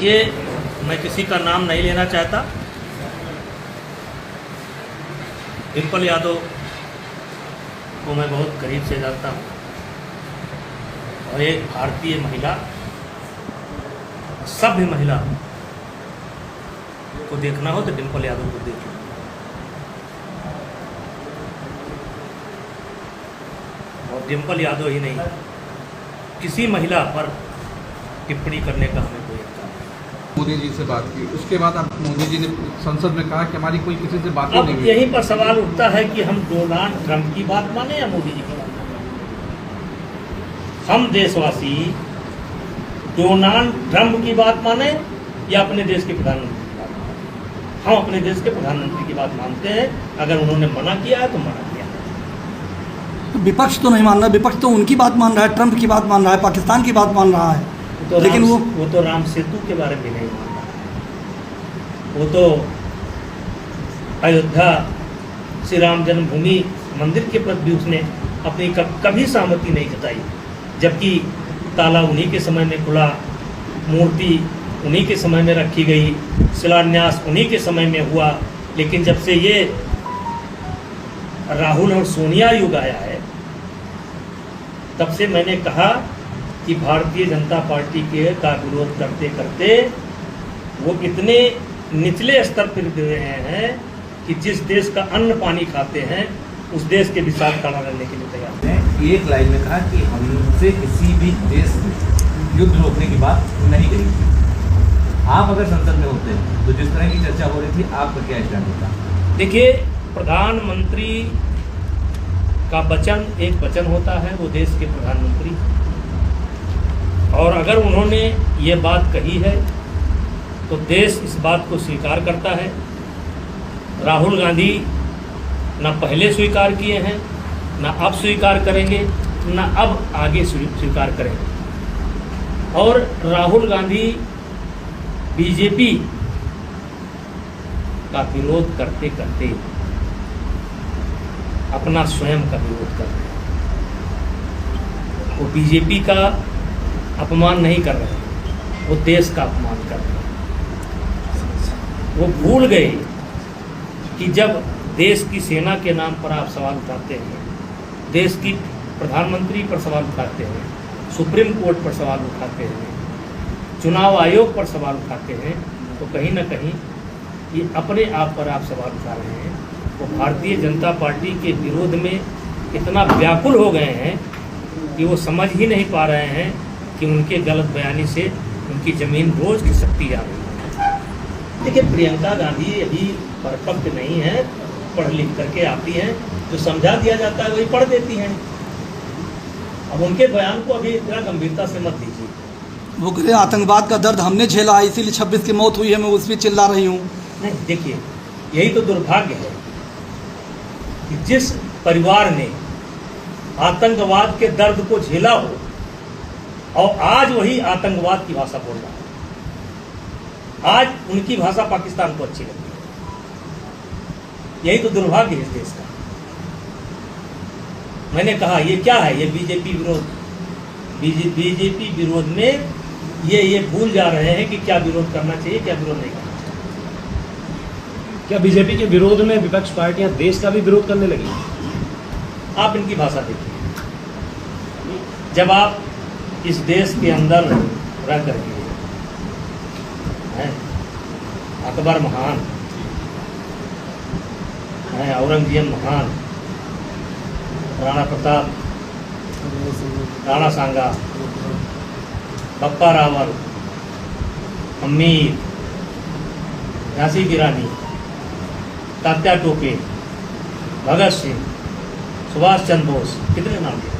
देखिए, मैं किसी का नाम नहीं लेना चाहता। डिम्पल यादव को मैं बहुत करीब से जानता हूँ और एक भारतीय महिला, सभ्य महिला को देखना हो तो डिम्पल यादव को देख लो। और डिम्पल यादव ही नहीं, किसी महिला पर टिप्पणी करने का हमें कोई अधिकार नहीं। मोदी जी से बात की, उसके बाद अब मोदी जी ने संसद में कहा कि हमारी कोई किसी से बात नहीं हुई। यहीं पर सवाल उठता है कि हम डोनाल्ड ट्रंप की बात माने या मोदी जी की बात माने। हम देशवासी डोनाल्ड ट्रंप की बात माने या अपने देश के प्रधानमंत्री की बात माने। हम अपने देश के प्रधानमंत्री की बात मानते हैं। अगर उन्होंने मना किया है तो मना किया है। विपक्ष तो नहीं मान रहा, विपक्ष तो उनकी बात मान रहा है, ट्रंप की बात मान रहा है, पाकिस्तान की बात मान रहा है। तो लेकिन वो तो राम सेतु के बारे में नहीं मान रहा है। वो तो अयोध्या श्री राम जन्मभूमि मंदिर के प्रति भी उसने अपनी कभी सहमति नहीं जताई, जबकि ताला उन्हीं के समय में खुला, मूर्ति उन्हीं के समय में रखी गई, शिलान्यास उन्हीं के समय में हुआ। लेकिन जब से ये राहुल और सोनिया युग आया है, तब से मैंने कहा कि भारतीय जनता पार्टी के का विरोध करते करते वो इतने निचले स्तर पर गिर रहे हैं कि जिस देश का अन्न पानी खाते हैं उस देश के भी साथ खड़ा रहने के लिए तैयार हैं। एक लाइन में कहा कि हमसे किसी भी देश में युद्ध रोकने की बात नहीं कही थी। आप अगर संसद में होते तो जिस तरह की चर्चा हो रही थी, आपका क्या स्टैंड होता? देखिए, प्रधानमंत्री का वचन एक वचन होता है, वो देश के प्रधानमंत्री, और अगर उन्होंने ये बात कही है तो देश इस बात को स्वीकार करता है। राहुल गांधी न पहले स्वीकार किए हैं, न अब स्वीकार करेंगे, न अब आगे स्वीकार करेंगे। और राहुल गांधी बीजेपी का विरोध करते करते अपना स्वयं का विरोध कर रहे हैं। वो बीजेपी का अपमान नहीं कर रहे हैं, वो देश का अपमान कर रहे हैं। वो भूल गए कि जब देश की सेना के नाम पर आप सवाल उठाते हैं, देश की प्रधानमंत्री पर सवाल उठाते हैं, सुप्रीम कोर्ट पर सवाल उठाते हैं, चुनाव आयोग पर सवाल उठाते हैं, तो कहीं ना कहीं ये अपने आप पर आप सवाल उठा रहे हैं। वो भारतीय जनता पार्टी के विरोध में इतना व्याकुल हो गए हैं कि वो समझ ही नहीं पा रहे हैं कि उनके गलत बयानी से उनकी ज़मीन रोज खिसकती जा रही है। देखिए, प्रियंका गांधी अभी परिपक्व नहीं है, पढ़ लिख करके आती हैं, जो समझा दिया जाता है वही पढ़ देती हैं। अब उनके बयान को अभी इतना गंभीरता से मत दीजिए। वो कह रहे आतंकवाद का दर्द हमने झेला है, इसीलिए 26 की मौत हुई है, मैं उस पर चिल्ला रही हूँ। नहीं, देखिए, यही तो दुर्भाग्य है कि जिस परिवार ने आतंकवाद के दर्द को झेला हो और आज वही आतंकवाद की भाषा बोल रहा है, आज उनकी भाषा पाकिस्तान को अच्छी लगती है। यही तो दुर्भाग्य है इस देश का। मैंने कहा ये क्या है, ये बीजेपी विरोध, बीजेपी विरोध में ये भूल जा रहे हैं कि क्या विरोध करना चाहिए, क्या विरोध नहीं करना चाहिए। क्या बीजेपी के विरोध में विपक्ष पार्टियां देश का भी विरोध करने लगी? आप इनकी भाषा देखिए। जब आप इस देश के अंदर रह करके अकबर महान है, औरंगजेब महान, राणा प्रताप, राणा सांगा, बप्पा रावल, अमीर, झांसी की रानी, तात्या टोपे, भगत सिंह, सुभाष चंद्र बोस, कितने नाम दिए।